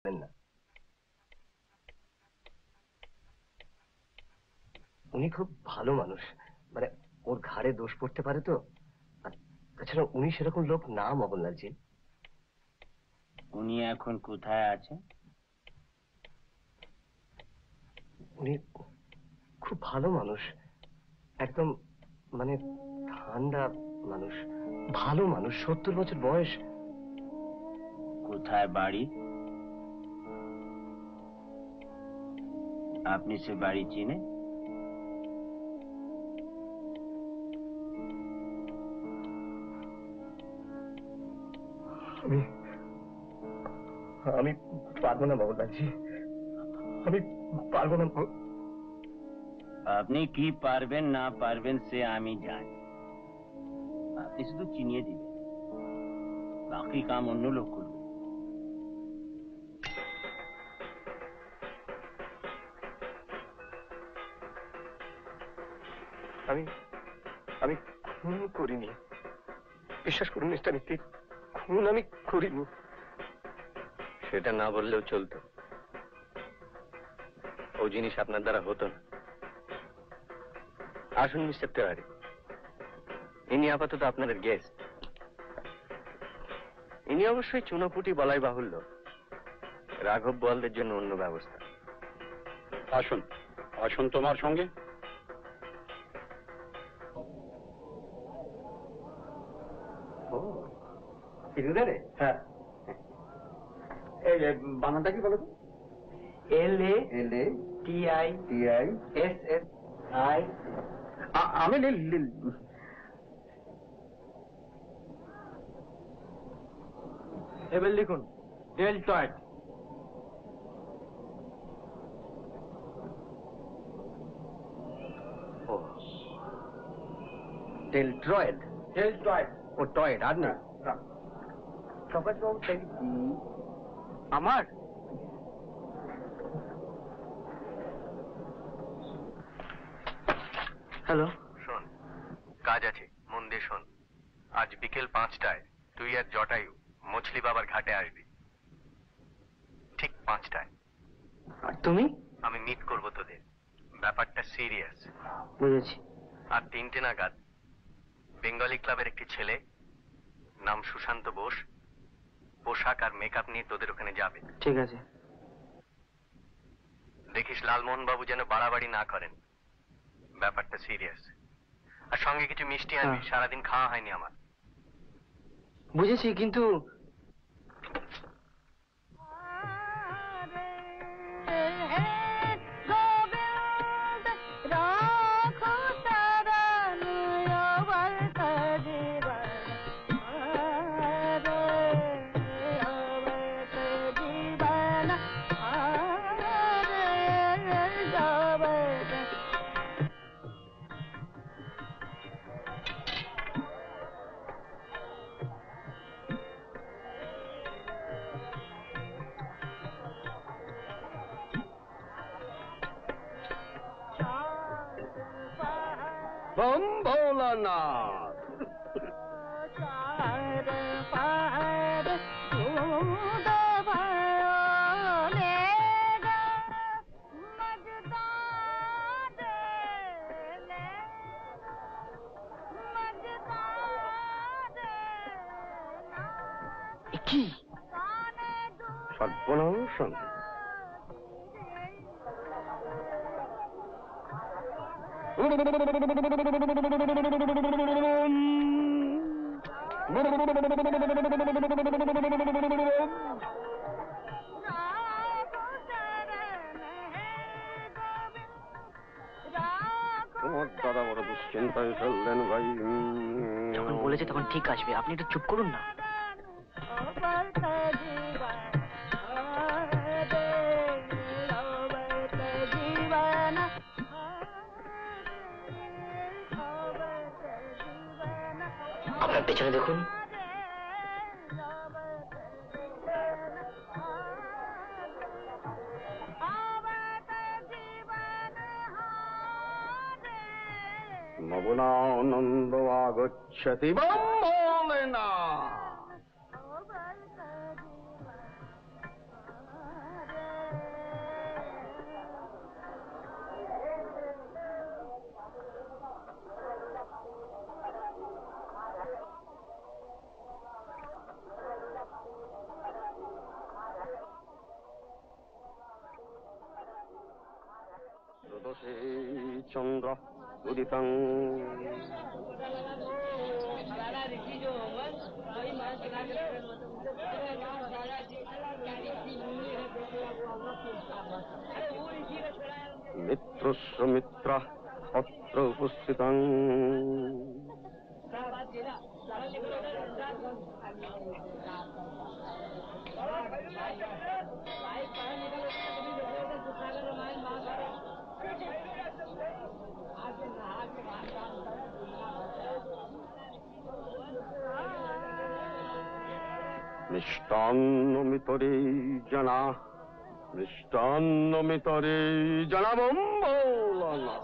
না। উনি খুব ভালো মানুষ, মানে ওর ঘাড়ে দোষ পড়তে পারে তো। আর তাছাড়া উনি সেরকম লোক না মগনলালজি। উনি এখন কোথায় আছেন? উনি খুব ভালো মানুষ, একদম মানে ঠান্ডা মানুষ, ভালো মানুষ, 70 বছর বয়স। কোথায় বাড়ি? আপনি সে বাড়ি চিনে? আমি পারবো না মগনলালজি, আমি পারবো না। আপনি কি পারবেন না পারবেন সে আমি জানি। আপনি শুধু চিনিয়ে দিবেন, বাকি কাম অন্য লোক করবে। আমি আমি খুন করিনি, বিশ্বাস করুন মিস্টার মিত্তির, খুন আমি করিনি। সেটা না বললেও চলতো, ও জিনিস আপনার দ্বারা হতো না। আসুন মিস্টার তেওয়ারি, ইনি আপাতত আপনাদের গেস্ট। ইনি অবশ্যই চুনোপুটি বলাই বাহুল্য, রাঘব বোয়ালদের জন্য অন্য ব্যবস্থা। আসুন আসুন তোমার সঙ্গে। হ্যাঁ, এই বানানটা কি বলো? LATISSI। আমি এবার লিখুন ডেলটয়েড। ডেলট্রয়েড, ডেলটয়েড। ও টয়েড আর নেই। আমার হ্যালো, শোন, কাজ আছে, মন দিয়ে শোন। আজ বিকেল 5টায় তুই আর জটায়ু মছলি বাবার ঘাটে আসবি, ঠিক 5টায়। আর তুমি? আমি মিট করব তোদের, ব্যাপারটা সিরিয়াস। বুঝেছি। আর 3টে নাগাদ বেঙ্গলি ক্লাবের একটি ছেলে, নাম সুশান্ত বোস, পোশাক আর মেকআপ নিয়ে তোদের ওখানে যাবে। ঠিক আছে। দেখিস লালমোহন বাবু যেন বাড়াবাড়ি না করেন, ব্যাপারটা সিরিয়াস। আর সঙ্গে কিছু মিষ্টি আনবি, সারাদিন খাওয়া হয়নি আমার। বুঝেছি, কিন্তু बम भोलानाथ। কি সর্বনাশ। তোমার দাদা বড় দুশ্চিন্তায় ফেললেন ভাই। যখন বলেছে তখন ঠিক আসবে, আপনি একটু চুপ করুন না। আপনার পেছনে দেখুন। মগুনানন্দ আগচ্ছতি বলেনা। সে চন্দ্র উদিতং মিত্রস্য মিত্র অত্র উপস্থিতং মিষ্টান্নমিতরে জনা মিষ্টান্নমিতরে জনা বম্বলনা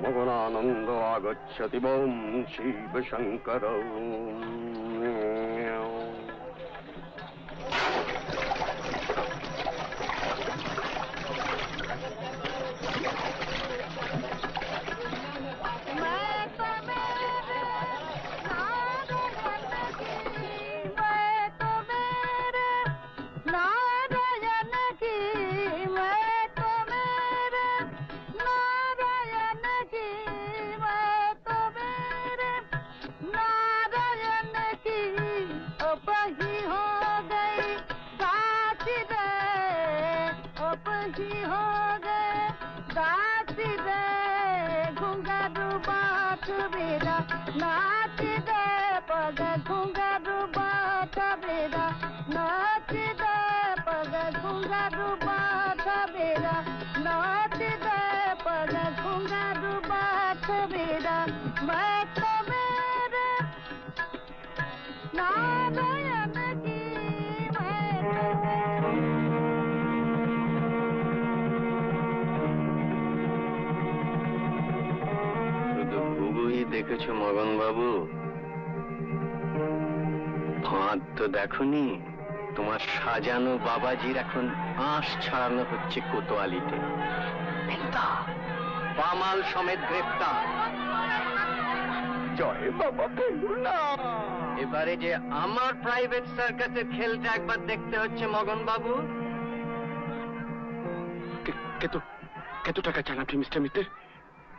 মগনানন্দ আগচ্ছতি বম শিব শঙ্কর শুধু ঘুঘুই দেখেছো মগন বাবু, ফাঁদ তো দেখনি। তোমার সাজানো বাবাজির এখন আঁশ ছাড়ানো হচ্ছে কোতোয়ালিতে। পামাল সমেত গ্রেপ্তার। জয় বাবা ফেলুনা। এবারে যে আমার প্রাইভেট সার্কাসের খেলটা একবার দেখতে হচ্ছে মগন বাবু। কত টাকা চান আপনি মিস্টার মিত্র?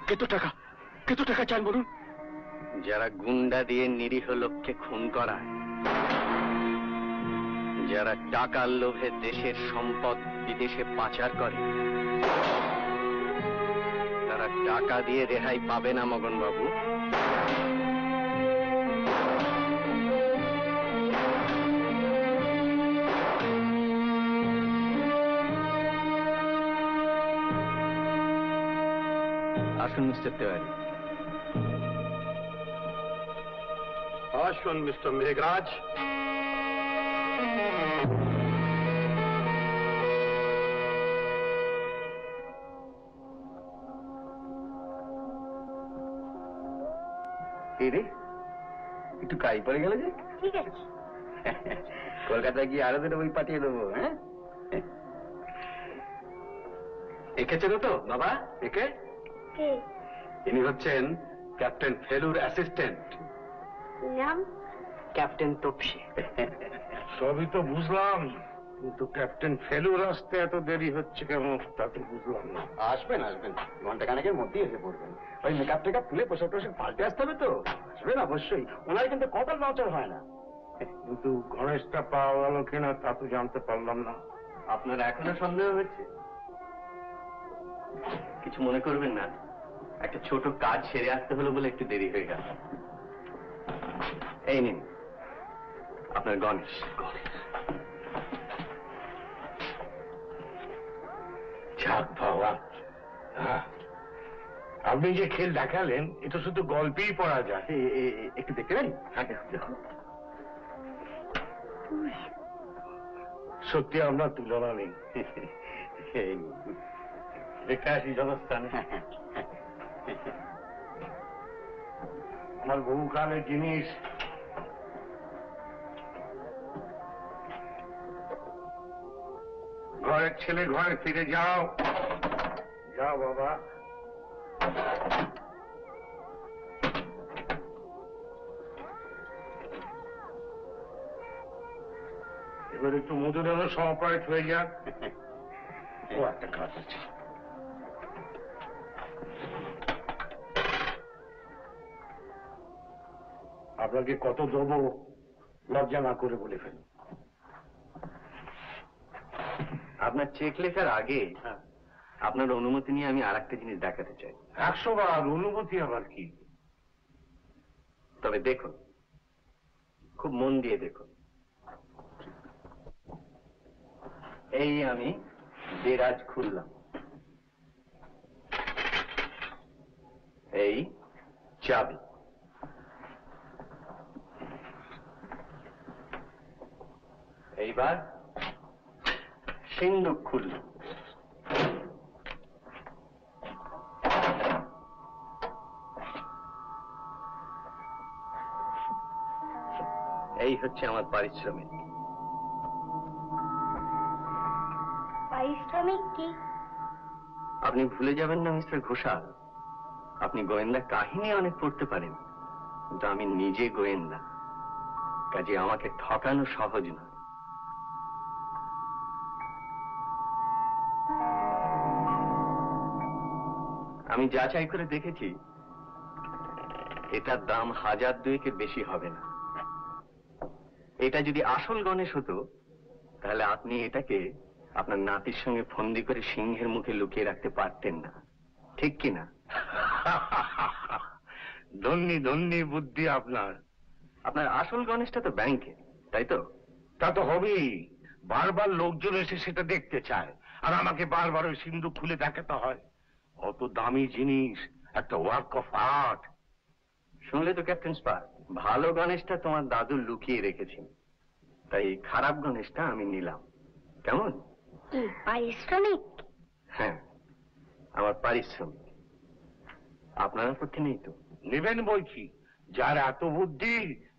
কত টাকা চান বলুন? যারা গুন্ডা দিয়ে নিরীহ লোককে খুন করায়, যারা টাকার লোভে দেশের সম্পদ বিদেশে পাচার করে, তারা টাকা দিয়ে রেহাই পাবে না মগন বাবু। আসুন মিস্টার তেওয়ারি। আসুন মিস্টার মেঘরাজ। একটু কাই পড়ে গেল যে। ঠিক আছে। কলকাতায় গিয়ে আরো দুটো বই পাঠিয়ে দেবো। হ্যাঁ, একে চেনো তো বাবা? একে? ইনি হচ্ছেন ক্যাপ্টেন ফেলুর অ্যাসিস্ট্যান্ট। নাম ক্যাপ্টেন তপসি। সবই তো বুঝলাম, কিন্তু ক্যাপ্টেন ফেলুর আসতে এত দেরি হচ্ছে কেন তা তো বুঝলাম না। আসবেন ঘন্টা খানেকের মধ্যেই এসে পড়বেন। ওই মেকআপ টেকআপ তুলে পোশাক টোশাক পাল্টে আসতে হবে তো। আসবেন অবশ্যই। ওনার কিন্তু কপাল নচর হয় না। কিন্তু গণেশটা পাওয়া গেল কিনা তা তো জানতে পারলাম না। আপনার এখনো সন্দেহ হচ্ছে? কিছু মনে করবেন না, একটা ছোট কাজ সেরে আসতে হলো বলে একটু দেরি হয়ে গেল। এই নিন আপনার গণেশ। যাক বাবা, আপনি যে খেল দেখালেন এটা শুধু গল্পেই পড়া যায়। একটু দেখতে পারি? সত্যি আমরা তুলনা নেই। দেখে আসি জনস্থান। আমার বহুকালের জিনিস। ঘরের ছেলে ঘরে ফিরে যাও। যাও বাবা। এবার একটু মধুরেরও সমপায়িত হয়ে যাক। ও একটা কাজ আছে। আপনাকে কত দেবো লজ্জা না করে বলে ফেলুন। আপনার চেক লেখার আগে আপনার অনুমতি নিয়ে আমি আরেকটা জিনিস দেখাতে চাই। 100 বার অনুমতি আবার কি? তবে দেখুন, খুব মন দিয়ে দেখুন। এই আমি দেরাজ খুললাম, এই চাবি। এইবার সিন্ধুক খুললাম, এই হচ্ছে আমার পারিশ্রমিক। পারিশ্রমিক কি? আপনি ভুলে যাবেন না মিস্টার ঘোষাল, আপনি গোয়েন্দা কাহিনী অনেক পড়তে পারেন, কিন্তু আমি নিজে গোয়েন্দা, কাজে আমাকে ঠকানো সহজ নয়। আমি যাচাই করে দেখেছি, এটার দাম 1000-2 বেশি হবে না। এটা যদি আসল গণেশ হতো, তাহলে আপনি এটাকে আপনার নাতির সঙ্গে ফন্দি করে সিংহের মুখে লুকিয়ে রাখতে পারতেন না, ঠিক কিনা? ধন্যি ধন্যি বুদ্ধি আপনার। আপনার আসল গণেশটা তো ব্যাংকে, তাই তো? তা তো হবেই। বারবার লোকজন এসে সেটা দেখতে চায়, আর আমাকে বারবার ওই সিন্ধুক খুলে দেখাতে হয়। অত দামি জিনিস, একটা ওয়ার্ক অফ আর্ট। শুনলে তো ক্যাপ্টেন স্পার, ভালো গণেশটা তোমার দাদু লুকিয়ে রেখেছেন, তাই খারাপ গণেশটা আমি নিলাম। কেমন? কি পারিশ্রমিক? হ্যাঁ, আমার পারিশ্রমিক। আপনার আপত্তি নেই তো? নেবেন বই কি? যার এত বুদ্ধি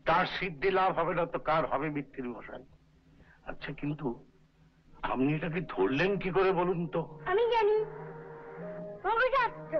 তার সিদ্ধি লাভ হবে না তো কার হবে মিত্তির মশাই? আচ্ছা, কিন্তু আপনি এটাকে ধরলেন কি করে বলুন তো? আমি জানি মগজাস্ত্র।